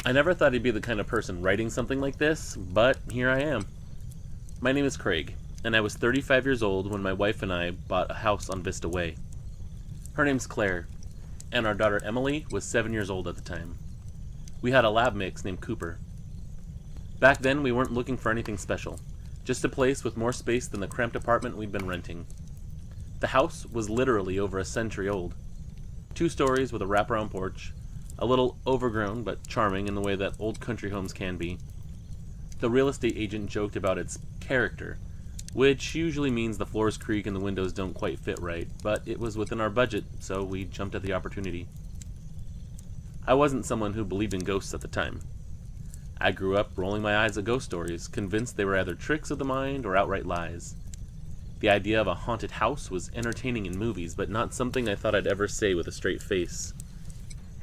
I never thought I'd be the kind of person writing something like this, but here I am. My name is Craig, and I was 35 years old when my wife and I bought a house on Vista Way. Her name's Claire, and our daughter Emily was 7 years old at the time. We had a lab mix named Cooper. Back then, we weren't looking for anything special, just a place with more space than the cramped apartment we'd been renting. The house was literally over a century old. 2 stories with a wraparound porch, a little overgrown but charming in the way that old country homes can be. The real estate agent joked about its character, which usually means the floors creak and the windows don't quite fit right, but it was within our budget, so we jumped at the opportunity. I wasn't someone who believed in ghosts at the time. I grew up rolling my eyes at ghost stories, convinced they were either tricks of the mind or outright lies. The idea of a haunted house was entertaining in movies, but not something I thought I'd ever say with a straight face.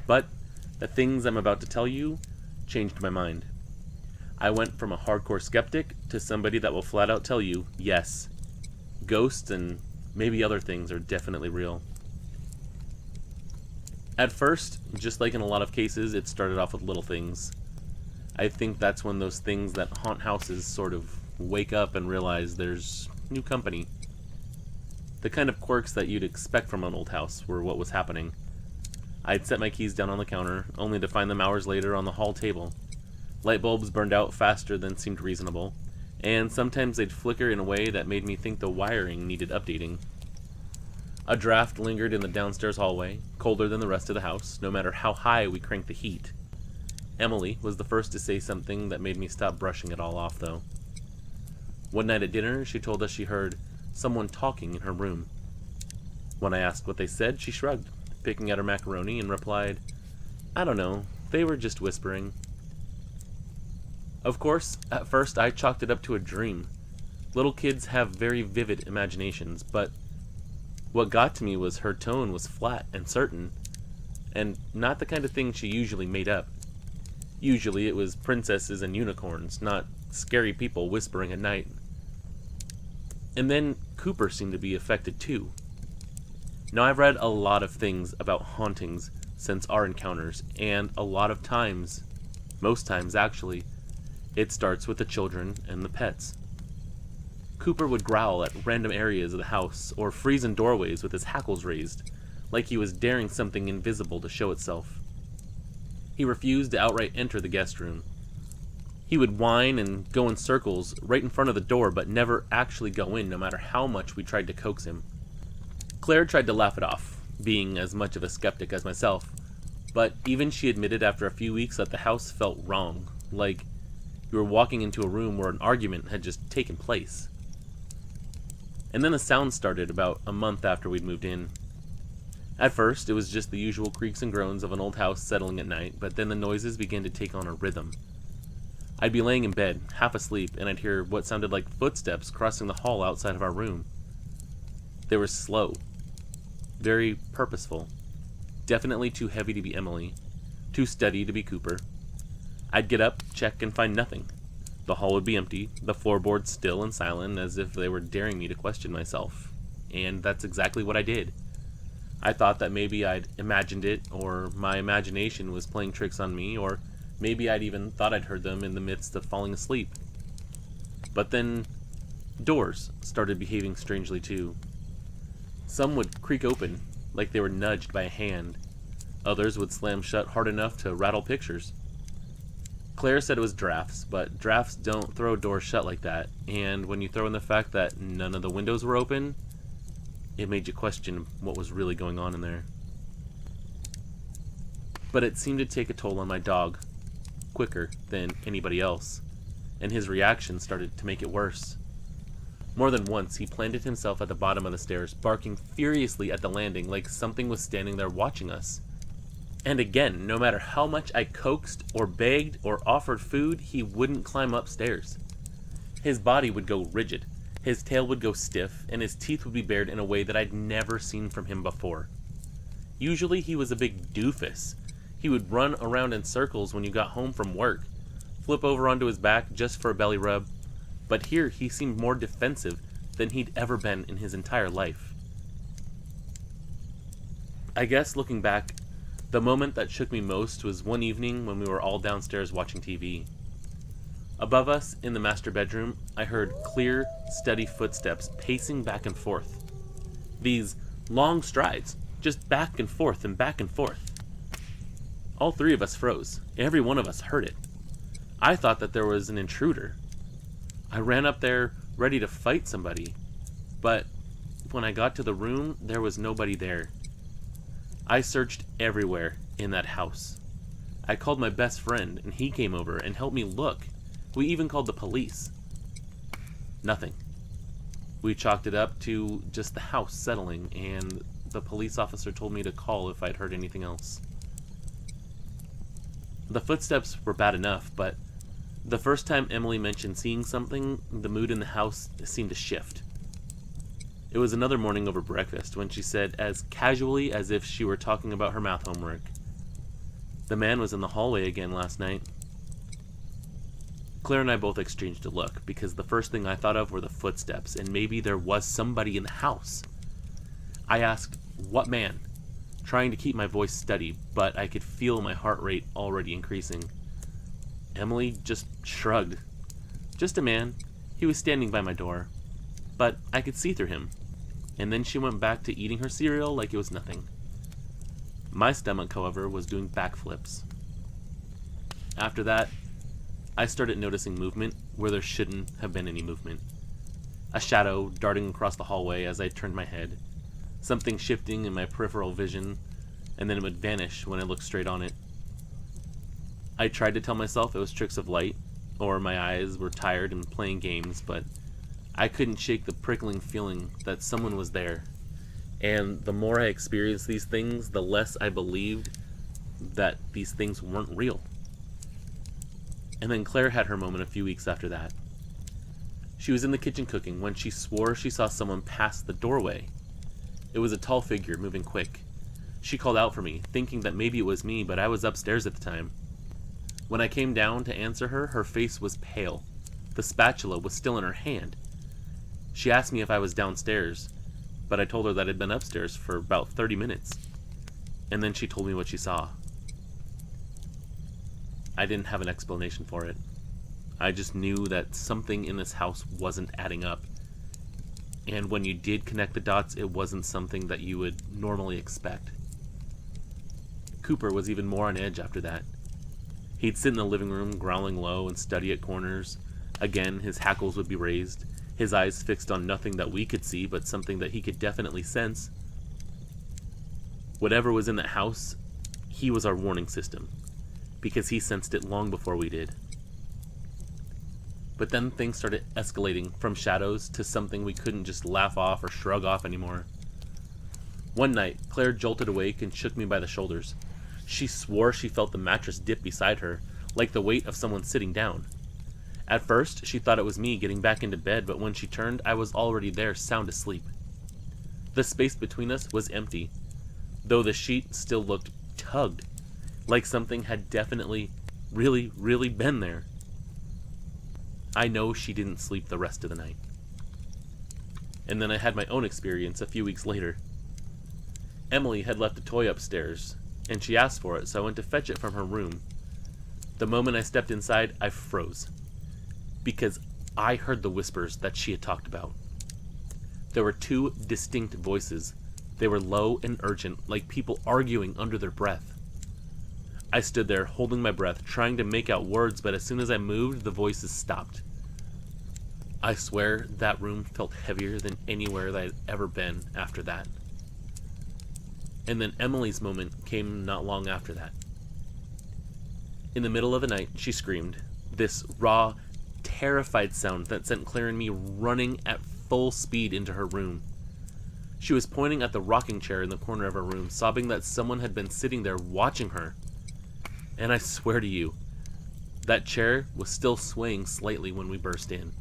But the things I'm about to tell you changed my mind. I went from a hardcore skeptic to somebody that will flat out tell you, yes, ghosts and maybe other things are definitely real. At first, just like in a lot of cases, it started off with little things. I think that's when those things that haunt houses sort of wake up and realize there's new company. The kind of quirks that you'd expect from an old house were what was happening. I'd set my keys down on the counter, only to find them hours later on the hall table. Light bulbs burned out faster than seemed reasonable, and sometimes they'd flicker in a way that made me think the wiring needed updating. A draft lingered in the downstairs hallway, colder than the rest of the house, no matter how high we cranked the heat. Emily was the first to say something that made me stop brushing it all off, though. One night at dinner, she told us she heard someone talking in her room. When I asked what they said, she shrugged, picking at her macaroni, and replied, "I don't know, they were just whispering." Of course, at first I chalked it up to a dream. Little kids have very vivid imaginations, but what got to me was her tone was flat and certain, and not the kind of thing she usually made up. Usually it was princesses and unicorns, not scary people whispering at night. And then Cooper seemed to be affected too. Now, I've read a lot of things about hauntings since our encounters, and a lot of times, most times actually, it starts with the children and the pets. Cooper would growl at random areas of the house, or freeze in doorways with his hackles raised, like he was daring something invisible to show itself. He refused to outright enter the guest room. He would whine and go in circles right in front of the door, but never actually go in, no matter how much we tried to coax him. Claire tried to laugh it off, being as much of a skeptic as myself, but even she admitted after a few weeks that the house felt wrong, like you were walking into a room where an argument had just taken place. And then the sound started about a month after we'd moved in. At first, it was just the usual creaks and groans of an old house settling at night, but then the noises began to take on a rhythm. I'd be laying in bed, half asleep, and I'd hear what sounded like footsteps crossing the hall outside of our room. They were slow, very purposeful, definitely too heavy to be Emily, too steady to be Cooper. I'd get up, check, and find nothing. The hall would be empty, the floorboards still and silent, as if they were daring me to question myself. And that's exactly what I did. I thought that maybe I'd imagined it, or my imagination was playing tricks on me, or maybe I'd even thought I'd heard them in the midst of falling asleep. But then, doors started behaving strangely too. Some would creak open, like they were nudged by a hand. Others would slam shut hard enough to rattle pictures. Claire said it was drafts, but drafts don't throw doors shut like that, and when you throw in the fact that none of the windows were open, it made you question what was really going on in there. But it seemed to take a toll on my dog, quicker than anybody else, and his reaction started to make it worse. More than once, he planted himself at the bottom of the stairs, barking furiously at the landing like something was standing there watching us. And again, no matter how much I coaxed or begged or offered food, he wouldn't climb upstairs. His body would go rigid, his tail would go stiff, and his teeth would be bared in a way that I'd never seen from him before. Usually he was a big doofus. He would run around in circles when you got home from work, flip over onto his back just for a belly rub, but here he seemed more defensive than he'd ever been in his entire life. I guess looking back, The moment that shook me most was one evening when we were all downstairs watching TV. Above us, in the master bedroom, I heard clear, steady footsteps pacing back and forth. These long strides, just back and forth and back and forth. All three of us froze. Every one of us heard it. I thought that there was an intruder. I ran up there, ready to fight somebody. But when I got to the room, there was nobody there. I searched everywhere in that house. I called my best friend, and he came over and helped me look. We even called the police. Nothing. We chalked it up to just the house settling, and the police officer told me to call if I'd heard anything else. The footsteps were bad enough, but the first time Emily mentioned seeing something, the mood in the house seemed to shift. It was another morning over breakfast when she said, as casually as if she were talking about her math homework, "The man was in the hallway again last night." Claire and I both exchanged a look, because the first thing I thought of were the footsteps, and maybe there was somebody in the house. I asked, "What man?" trying to keep my voice steady, but I could feel my heart rate already increasing. Emily just shrugged. "Just a man. He was standing by my door. But I could see through him." And then she went back to eating her cereal like it was nothing. My stomach, however, was doing backflips. After that, I started noticing movement where there shouldn't have been any movement. A shadow darting across the hallway as I turned my head, something shifting in my peripheral vision, and then it would vanish when I looked straight on it. I tried to tell myself it was tricks of light, or my eyes were tired and playing games, but I couldn't shake the prickling feeling that someone was there. And the more I experienced these things, the less I believed that these things weren't real. And then Claire had her moment a few weeks after that. She was in the kitchen cooking when she swore she saw someone pass the doorway. It was a tall figure moving quick. She called out for me, thinking that maybe it was me, but I was upstairs at the time. When I came down to answer her, her face was pale. The spatula was still in her hand. She asked me if I was downstairs, but I told her that I'd been upstairs for about 30 minutes. And then she told me what she saw. I didn't have an explanation for it. I just knew that something in this house wasn't adding up. And when you did connect the dots, it wasn't something that you would normally expect. Cooper was even more on edge after that. He'd sit in the living room, growling low, and study at corners. Again, his hackles would be raised, his eyes fixed on nothing that we could see, but something that he could definitely sense. Whatever was in that house, he was our warning system, because he sensed it long before we did. But then things started escalating from shadows to something we couldn't just laugh off or shrug off anymore. One night, Claire jolted awake and shook me by the shoulders. She swore she felt the mattress dip beside her, like the weight of someone sitting down. At first, she thought it was me getting back into bed, but when she turned, I was already there, sound asleep. The space between us was empty, though the sheet still looked tugged, like something had definitely, really been there. I know she didn't sleep the rest of the night. And then I had my own experience a few weeks later. Emily had left a toy upstairs, and she asked for it, so I went to fetch it from her room. The moment I stepped inside, I froze, because I heard the whispers that she had talked about. There were two distinct voices. They were low and urgent, like people arguing under their breath. I stood there, holding my breath, trying to make out words, but as soon as I moved, the voices stopped. I swear that room felt heavier than anywhere that I'd ever been after that. And then Emily's moment came not long after that. In the middle of the night, she screamed, this raw, terrified sound that sent Claire and me running at full speed into her room. She was pointing at the rocking chair in the corner of her room, sobbing that someone had been sitting there watching her. And I swear to you, that chair was still swaying slightly when we burst in.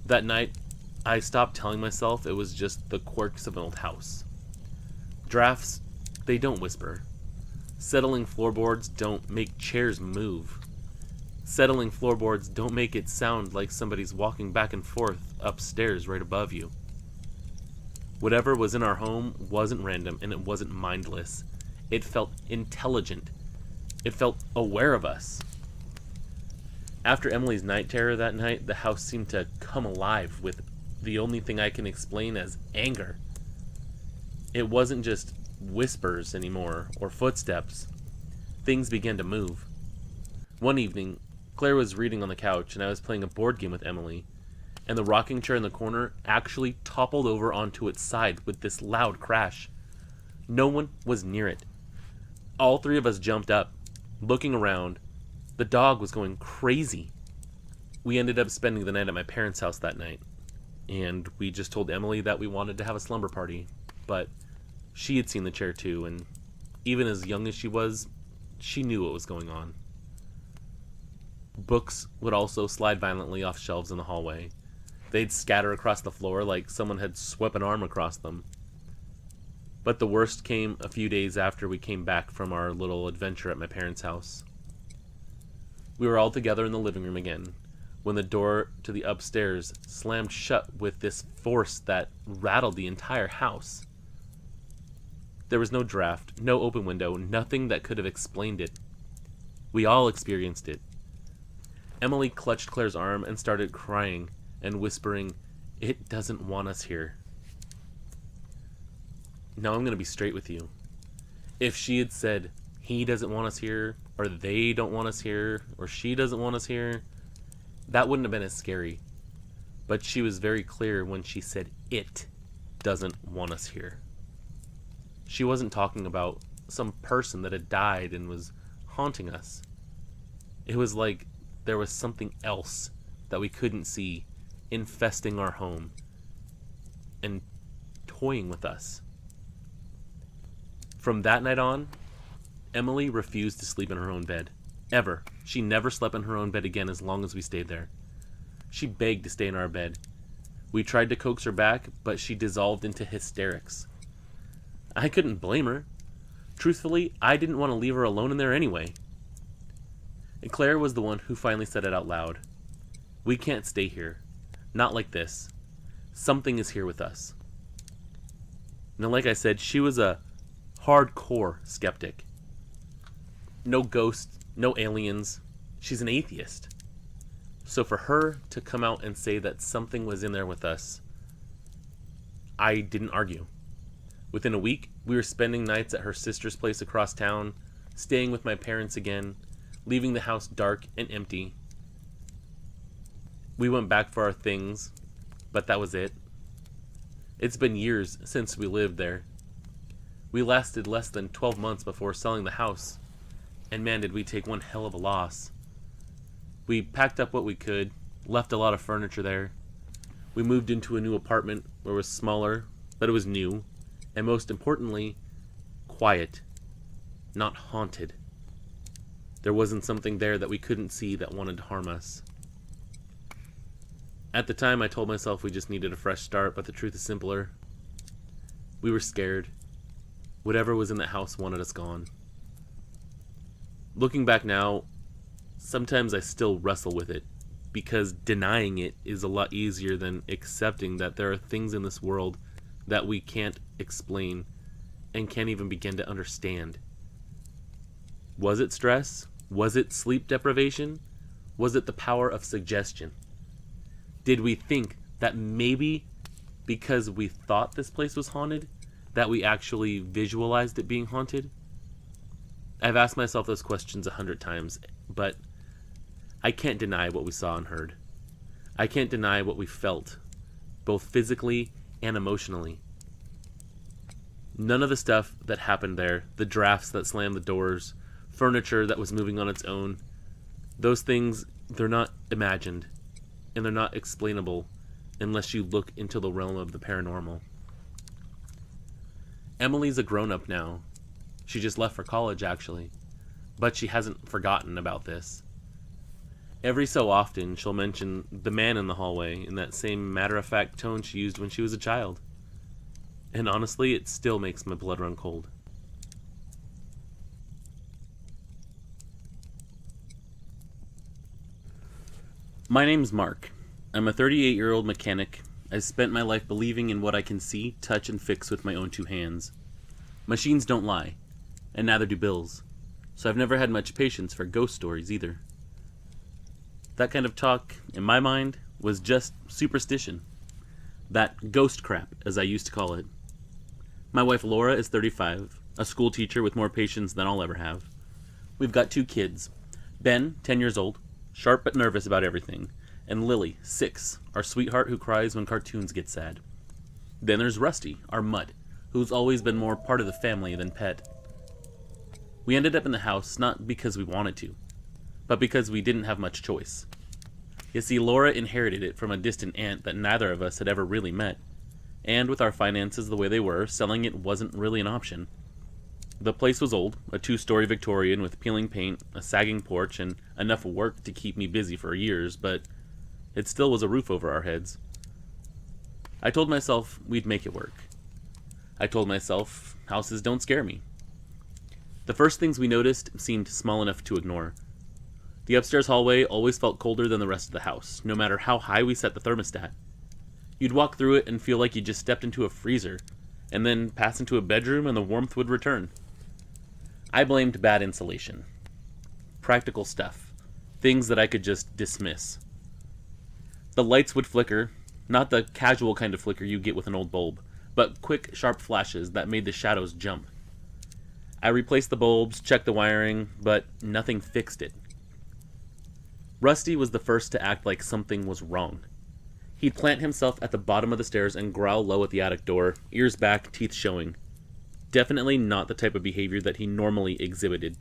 That night, I stopped telling myself it was just the quirks of an old house. Drafts, they don't whisper. Settling floorboards don't make chairs move. Settling floorboards don't make it sound like somebody's walking back and forth upstairs right above you. Whatever was in our home wasn't random and it wasn't mindless. It felt intelligent. It felt aware of us. After Emily's night terror that night, the house seemed to come alive with the only thing I can explain as anger. It wasn't just whispers anymore or footsteps. Things began to move. One evening, Claire was reading on the couch and I was playing a board game with Emily, and the rocking chair in the corner actually toppled over onto its side with this loud crash. No one was near it. All three of us jumped up, looking around. The dog was going crazy. We ended up spending the night at my parents' house that night, and we just told Emily that we wanted to have a slumber party, but she had seen the chair too, and even as young as she was, she knew what was going on. Books would also slide violently off shelves in the hallway. They'd scatter across the floor like someone had swept an arm across them. But the worst came a few days after we came back from our little adventure at my parents' house. We were all together in the living room again, when the door to the upstairs slammed shut with this force that rattled the entire house. There was no draft, no open window, nothing that could have explained it. We all experienced it. Emily clutched Claire's arm and started crying and whispering, "It doesn't want us here." Now I'm going to be straight with you. If she had said, "He doesn't want us here," or "They don't want us here," or "She doesn't want us here," that wouldn't have been as scary. But she was very clear when she said, "It doesn't want us here." She wasn't talking about some person that had died and was haunting us. It was like there was something else that we couldn't see infesting our home and toying with us. From that night on, Emily refused to sleep in her own bed. Ever. She never slept in her own bed again as long as we stayed there. She begged to stay in our bed. We tried to coax her back, but she dissolved into hysterics. I couldn't blame her. Truthfully, I didn't want to leave her alone in there anyway. And Claire was the one who finally said it out loud. "We can't stay here. Not like this. Something is here with us." Now, like I said, she was a hardcore skeptic. No ghosts, no aliens. She's an atheist. So for her to come out and say that something was in there with us, I didn't argue. Within a week, we were spending nights at her sister's place across town, staying with my parents again, leaving the house dark and empty. We went back for our things, but that was it. It's been years since we lived there. We lasted less than 12 months before selling the house, and man, did we take one hell of a loss. We packed up what we could, left a lot of furniture there. We moved into a new apartment where it was smaller, but it was new, and most importantly, quiet, not haunted. There wasn't something there that we couldn't see that wanted to harm us. At the time, I told myself we just needed a fresh start, but the truth is simpler. We were scared. Whatever was in that house wanted us gone. Looking back now, sometimes I still wrestle with it, because denying it is a lot easier than accepting that there are things in this world that we can't explain and can't even begin to understand. Was it stress? Was it sleep deprivation? Was it the power of suggestion? Did we think that maybe because we thought this place was haunted, that we actually visualized it being haunted? I've asked myself those questions 100 times, but I can't deny what we saw and heard. I can't deny what we felt, both physically and emotionally. None of the stuff that happened there, the drafts that slammed the doors, furniture that was moving on its own, those things, they're not imagined, and they're not explainable unless you look into the realm of the paranormal. Emily's a grown-up now. She just left for college, actually, but she hasn't forgotten about this. Every so often, she'll mention the man in the hallway in that same matter-of-fact tone she used when she was a child. And honestly, it still makes my blood run cold. My name's Mark. I'm a 38-year-old mechanic. I spent my life believing in what I can see, touch, and fix with my own two hands. Machines don't lie, and neither do bills, so I've never had much patience for ghost stories either. That kind of talk, in my mind, was just superstition. That ghost crap, as I used to call it. My wife Laura is 35, a school teacher with more patience than I'll ever have. We've got 2 kids. Ben, 10 years old, sharp but nervous about everything, and Lily, 6, our sweetheart who cries when cartoons get sad. Then there's Rusty, our mutt, who's always been more part of the family than pet. We ended up in the house not because we wanted to, but because we didn't have much choice. You see, Laura inherited it from a distant aunt that neither of us had ever really met, and with our finances the way they were, selling it wasn't really an option. The place was old, a 2-story Victorian with peeling paint, a sagging porch, and enough work to keep me busy for years, but it still was a roof over our heads. I told myself we'd make it work. I told myself houses don't scare me. The first things we noticed seemed small enough to ignore. The upstairs hallway always felt colder than the rest of the house, no matter how high we set the thermostat. You'd walk through it and feel like you just stepped into a freezer, and then pass into a bedroom and the warmth would return. I blamed bad insulation. Practical stuff. Things that I could just dismiss. The lights would flicker, not the casual kind of flicker you get with an old bulb, but quick, sharp flashes that made the shadows jump. I replaced the bulbs, checked the wiring, but nothing fixed it. Rusty was the first to act like something was wrong. He'd plant himself at the bottom of the stairs and growl low at the attic door, ears back, teeth showing. Definitely not the type of behavior that he normally exhibited.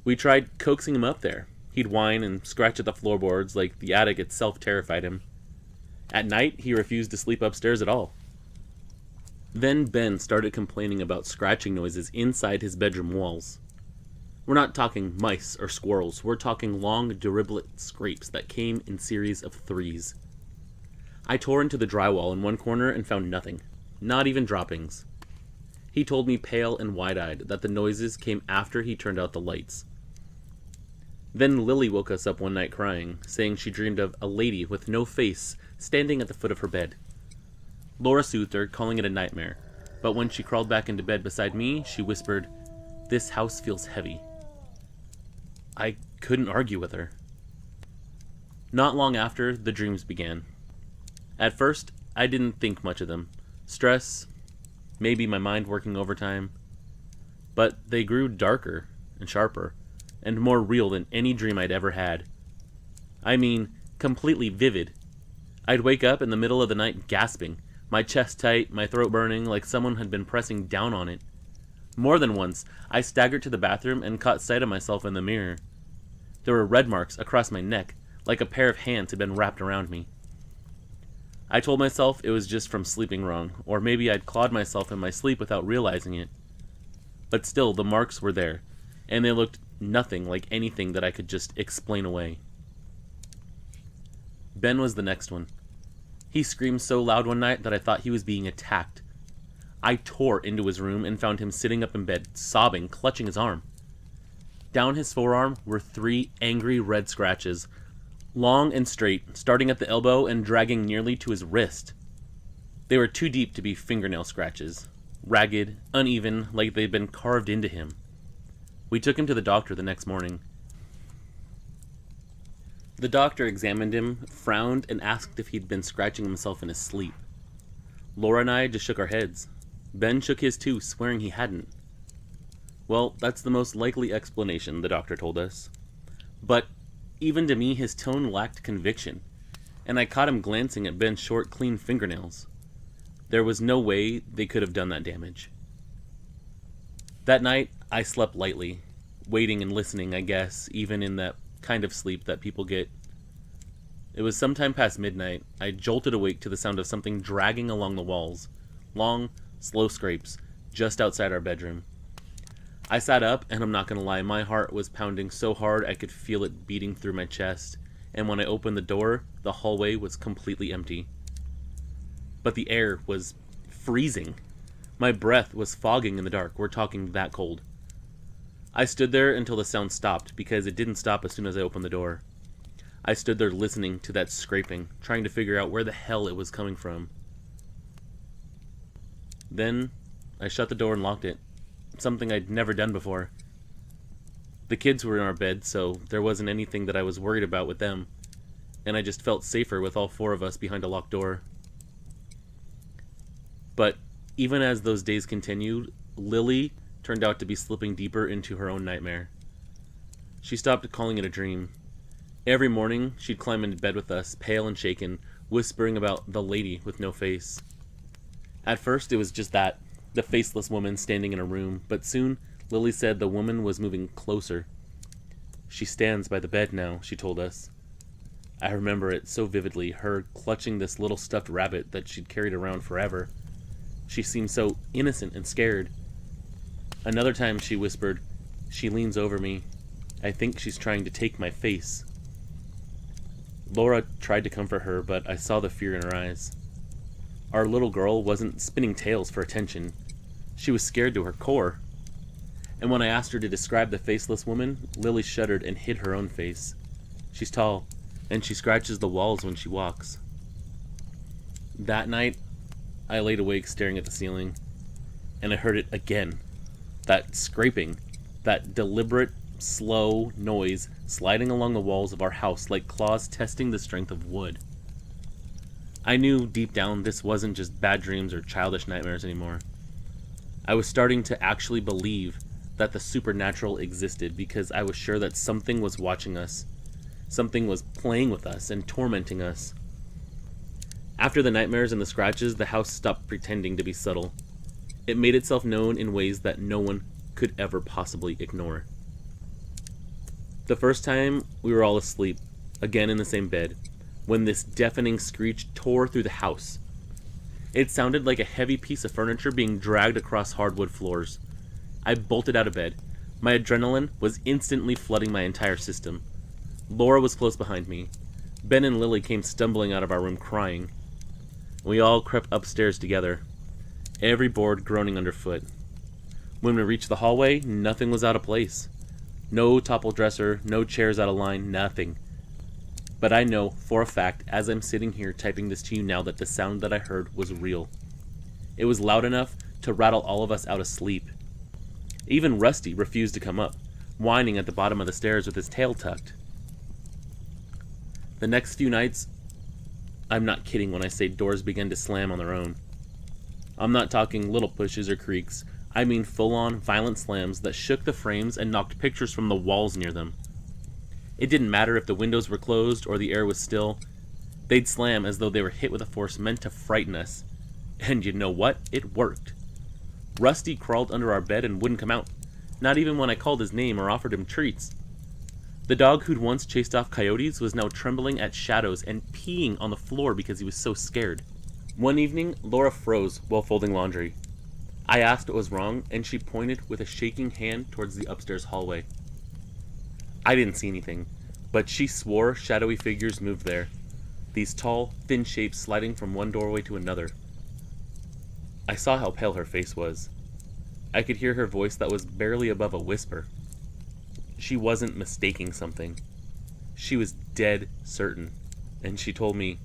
We tried coaxing him up there. He'd whine and scratch at the floorboards like the attic itself terrified him. At night, he refused to sleep upstairs at all. Then Ben started complaining about scratching noises inside his bedroom walls. We're not talking mice or squirrels, we're talking long, deliberate scrapes that came in series of 3s. I tore into the drywall in one corner and found nothing, not even droppings. He told me pale and wide-eyed that the noises came after he turned out the lights. Then Lily woke us up one night crying, saying she dreamed of a lady with no face standing at the foot of her bed. Laura soothed her, calling it a nightmare, but when she crawled back into bed beside me, she whispered, "This house feels heavy." I couldn't argue with her. Not long after, the dreams began. At first, I didn't think much of them. Stress, maybe my mind working overtime. But they grew darker and sharper, and more real than any dream I'd ever had. I mean, completely vivid. I'd wake up in the middle of the night gasping, my chest tight, my throat burning like someone had been pressing down on it. More than once, I staggered to the bathroom and caught sight of myself in the mirror. There were red marks across my neck, like a pair of hands had been wrapped around me. I told myself it was just from sleeping wrong, or maybe I'd clawed myself in my sleep without realizing it. But still, the marks were there, and they looked nothing like anything that I could just explain away. Ben was the next one. He screamed so loud one night that I thought he was being attacked. I tore into his room and found him sitting up in bed, sobbing, clutching his arm. Down his forearm were 3 angry red scratches, long and straight, starting at the elbow and dragging nearly to his wrist. They were too deep to be fingernail scratches, ragged, uneven, like they'd been carved into him. We took him to the doctor the next morning. The doctor examined him, frowned, and asked if he'd been scratching himself in his sleep. Laura and I just shook our heads. Ben shook his too, swearing he hadn't. Well, that's the most likely explanation, the doctor told us. But even to me, his tone lacked conviction, and I caught him glancing at Ben's short, clean fingernails. There was no way they could have done that damage. That night, I slept lightly, waiting and listening, I guess, even in that kind of sleep that people get. It was sometime past midnight. I jolted awake to the sound of something dragging along the walls. Long, slow scrapes, just outside our bedroom. I sat up, and I'm not gonna lie, my heart was pounding so hard I could feel it beating through my chest, and when I opened the door, the hallway was completely empty. But the air was freezing. My breath was fogging in the dark. We're talking that cold. I stood there until the sound stopped, because it didn't stop as soon as I opened the door. I stood there listening to that scraping, trying to figure out where the hell it was coming from. Then, I shut the door and locked it. Something I'd never done before. The kids were in our bed, so there wasn't anything that I was worried about with them, and I just felt safer with all four of us behind a locked door. But even as those days continued, Lily turned out to be slipping deeper into her own nightmare. She stopped calling it a dream. Every morning, she'd climb into bed with us, pale and shaken, whispering about the lady with no face. At first, it was just that, the faceless woman standing in a room, but soon, Lily said the woman was moving closer. She stands by the bed now, she told us. I remember it so vividly, her clutching this little stuffed rabbit that she'd carried around forever. She seemed so innocent and scared. Another time she whispered, "She leans over me. I think she's trying to take my face." Laura tried to comfort her, but I saw the fear in her eyes. Our little girl wasn't spinning tales for attention. She was scared to her core. And when I asked her to describe the faceless woman, Lily shuddered and hid her own face. She's tall, and she scratches the walls when she walks. That night, I laid awake staring at the ceiling, and I heard it again. That scraping, that deliberate, slow noise sliding along the walls of our house like claws testing the strength of wood. I knew deep down this wasn't just bad dreams or childish nightmares anymore. I was starting to actually believe that the supernatural existed because I was sure that something was watching us. Something was playing with us and tormenting us. After the nightmares and the scratches, the house stopped pretending to be subtle. It made itself known in ways that no one could ever possibly ignore. The first time, we were all asleep, again in the same bed, when this deafening screech tore through the house. It sounded like a heavy piece of furniture being dragged across hardwood floors. I bolted out of bed. My adrenaline was instantly flooding my entire system. Laura was close behind me. Ben and Lily came stumbling out of our room crying. We all crept upstairs together, every board groaning underfoot. When we reached the hallway, nothing was out of place. No topple dresser, no chairs out of line, nothing. But I know, for a fact, as I'm sitting here typing this to you now, that the sound that I heard was real. It was loud enough to rattle all of us out of sleep. Even Rusty refused to come up, whining at the bottom of the stairs with his tail tucked. The next few nights, I'm not kidding when I say doors began to slam on their own. I'm not talking little pushes or creaks. I mean full-on violent slams that shook the frames and knocked pictures from the walls near them. It didn't matter if the windows were closed or the air was still. They'd slam as though they were hit with a force meant to frighten us. And you know what? It worked. Rusty crawled under our bed and wouldn't come out, not even when I called his name or offered him treats. The dog who'd once chased off coyotes was now trembling at shadows and peeing on the floor because he was so scared. One evening, Laura froze while folding laundry. I asked what was wrong, and she pointed with a shaking hand towards the upstairs hallway. I didn't see anything, but she swore shadowy figures moved there, these tall, thin shapes sliding from one doorway to another. I saw how pale her face was. I could hear her voice that was barely above a whisper. She wasn't mistaking something. She was dead certain, and she told me,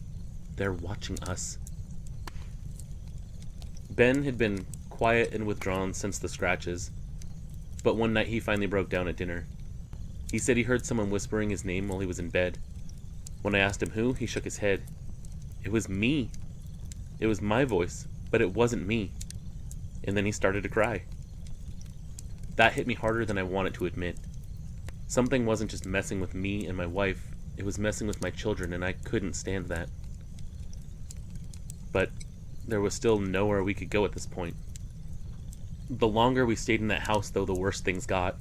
"They're watching us." Ben had been quiet and withdrawn since the scratches, but one night he finally broke down at dinner. He said he heard someone whispering his name while he was in bed. When I asked him who, he shook his head. It was me. It was my voice, but it wasn't me. And then he started to cry. That hit me harder than I wanted to admit. Something wasn't just messing with me and my wife, it was messing with my children, and I couldn't stand that. But there was still nowhere we could go at this point. The longer we stayed in that house, though, the worse things got.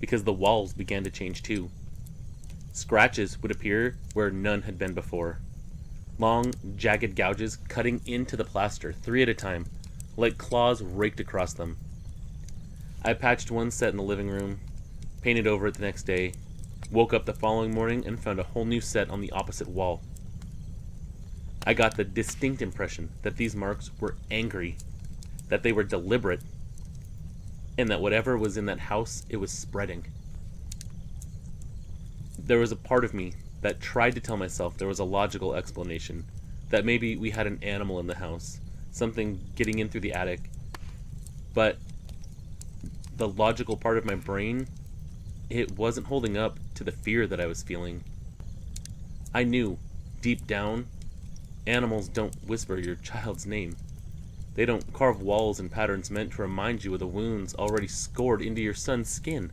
Because the walls began to change too. Scratches would appear where none had been before. Long, jagged gouges cutting into the plaster, 3 at a time, like claws raked across them. I patched one set in the living room, painted over it the next day, woke up the following morning and found a whole new set on the opposite wall. I got the distinct impression that these marks were angry, that they were deliberate, and that whatever was in that house, it was spreading. There was a part of me that tried to tell myself there was a logical explanation, that maybe we had an animal in the house, something getting in through the attic. But the logical part of my brain, it wasn't holding up to the fear that I was feeling. I knew, deep down, animals don't whisper your child's name. They don't carve walls and patterns meant to remind you of the wounds already scored into your son's skin.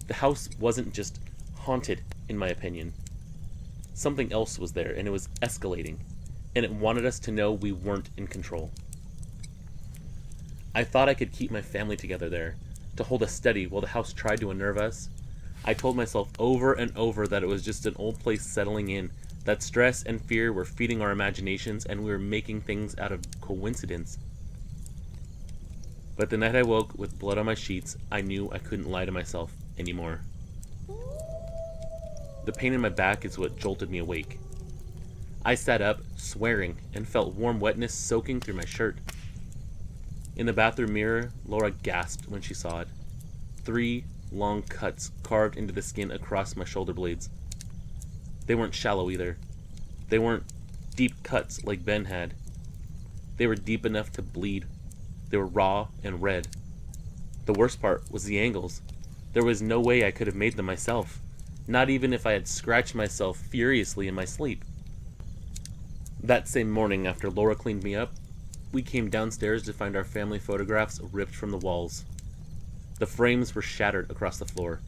The house wasn't just haunted, in my opinion. Something else was there, and it was escalating, and it wanted us to know we weren't in control. I thought I could keep my family together there, to hold us steady while the house tried to unnerve us. I told myself over and over that it was just an old place settling in, that stress and fear were feeding our imaginations, and we were making things out of coincidence. But the night I woke with blood on my sheets, I knew I couldn't lie to myself anymore. The pain in my back is what jolted me awake. I sat up, swearing, and felt warm wetness soaking through my shirt. In the bathroom mirror, Laura gasped when she saw it. 3 long cuts carved into the skin across my shoulder blades. They weren't shallow either. They weren't deep cuts like Ben had. They were deep enough to bleed. They were raw and red. The worst part was the angles. There was no way I could have made them myself, not even if I had scratched myself furiously in my sleep. That same morning, after Laura cleaned me up, we came downstairs to find our family photographs ripped from the walls. The frames were shattered across the floor.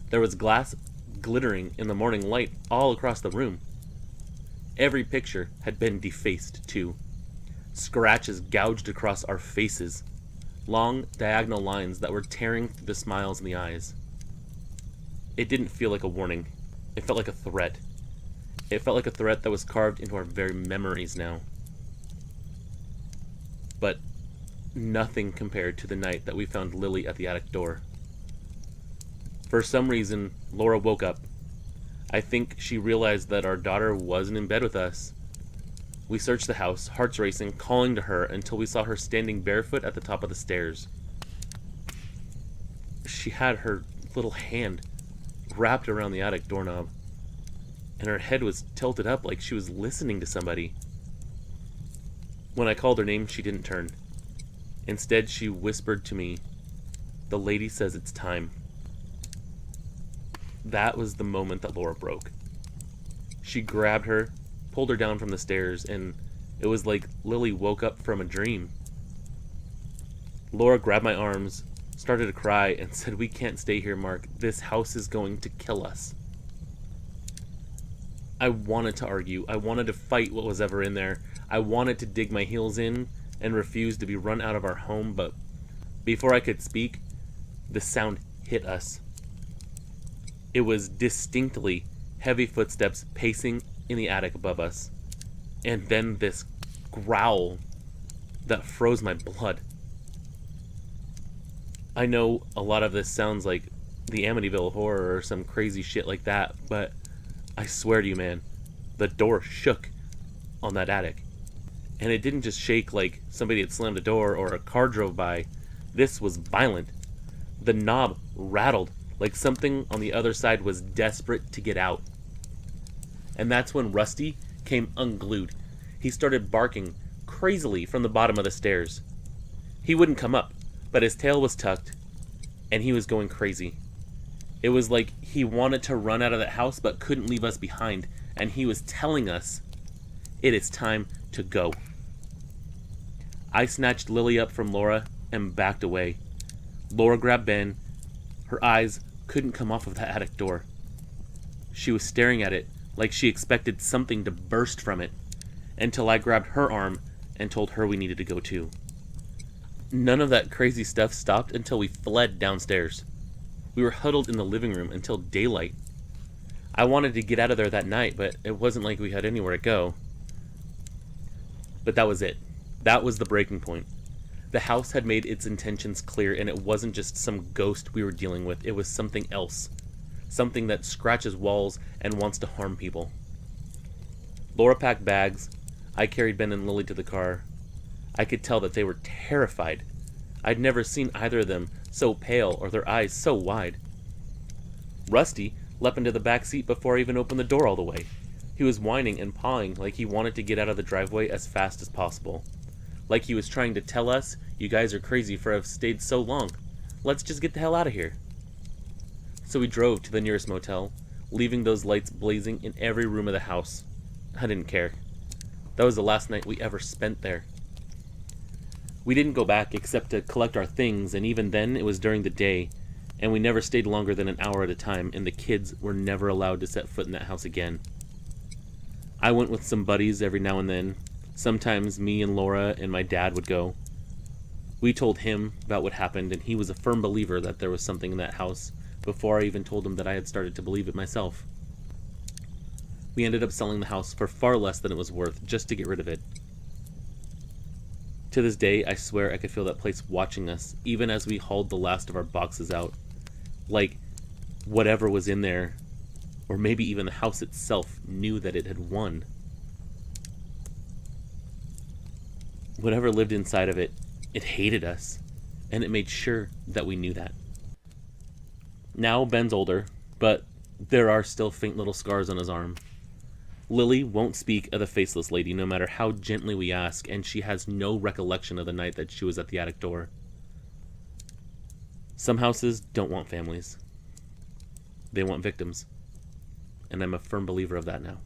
There was glass glittering in the morning light all across the room. Every picture had been defaced, too. Scratches gouged across our faces. Long, diagonal lines that were tearing through the smiles in the eyes. It didn't feel like a warning. It felt like a threat. It felt like a threat that was carved into our very memories now. But nothing compared to the night that we found Lily at the attic door. For some reason, Laura woke up. I think she realized that our daughter wasn't in bed with us. We searched the house, hearts racing, calling to her until we saw her standing barefoot at the top of the stairs. She had her little hand wrapped around the attic doorknob, and her head was tilted up like she was listening to somebody. When I called her name, she didn't turn. Instead, she whispered to me, "The lady says it's time." That was the moment that Laura broke. She grabbed her, pulled her down from the stairs, and it was like Lily woke up from a dream. Laura grabbed my arms, started to cry, and said, "We can't stay here, Mark. This house is going to kill us." I wanted to argue. I wanted to fight what was ever in there. I wanted to dig my heels in and refuse to be run out of our home, but before I could speak, the sound hit us. It was distinctly heavy footsteps pacing in the attic above us, and then this growl that froze my blood. I know a lot of this sounds like the Amityville Horror or some crazy shit like that, but I swear to you, man, the door shook on that attic. And it didn't just shake like somebody had slammed a door or a car drove by. This was violent. The knob rattled like something on the other side was desperate to get out. And that's when Rusty came unglued. He started barking crazily from the bottom of the stairs. He wouldn't come up, but his tail was tucked, and he was going crazy. It was like he wanted to run out of that house but couldn't leave us behind, and he was telling us, "It is time to go." I snatched Lily up from Laura and backed away. Laura grabbed Ben. Her eyes couldn't come off of that attic door. She was staring at it like she expected something to burst from it, until I grabbed her arm and told her we needed to go too. None of that crazy stuff stopped until we fled downstairs. We were huddled in the living room until daylight. I wanted to get out of there that night, but it wasn't like we had anywhere to go. But that was it. That was the breaking point. The house had made its intentions clear, and it wasn't just some ghost we were dealing with. It was something else. Something that scratches walls and wants to harm people. Laura packed bags. I carried Ben and Lily to the car. I could tell that they were terrified. I'd never seen either of them so pale or their eyes so wide. Rusty leapt into the back seat before I even opened the door all the way. He was whining and pawing like he wanted to get out of the driveway as fast as possible. Like he was trying to tell us, you guys are crazy for have stayed so long. Let's just get the hell out of here. So we drove to the nearest motel, leaving those lights blazing in every room of the house. I didn't care. That was the last night we ever spent there. We didn't go back except to collect our things, and even then it was during the day, and we never stayed longer than an hour at a time, and the kids were never allowed to set foot in that house again. I went with some buddies every now and then. Sometimes me and Laura and my dad would go. We told him about what happened, and he was a firm believer that there was something in that house before I even told him that I had started to believe it myself. We ended up selling the house for far less than it was worth just to get rid of it. To this day, I swear I could feel that place watching us, even as we hauled the last of our boxes out. Like, whatever was in there, or maybe even the house itself, knew that it had won. Whatever lived inside of it, it hated us, and it made sure that we knew that. Now Ben's older, but there are still faint little scars on his arm. Lily won't speak of the faceless lady no matter how gently we ask, and she has no recollection of the night that she was at the attic door. Some houses don't want families. They want victims. And I'm a firm believer of that now.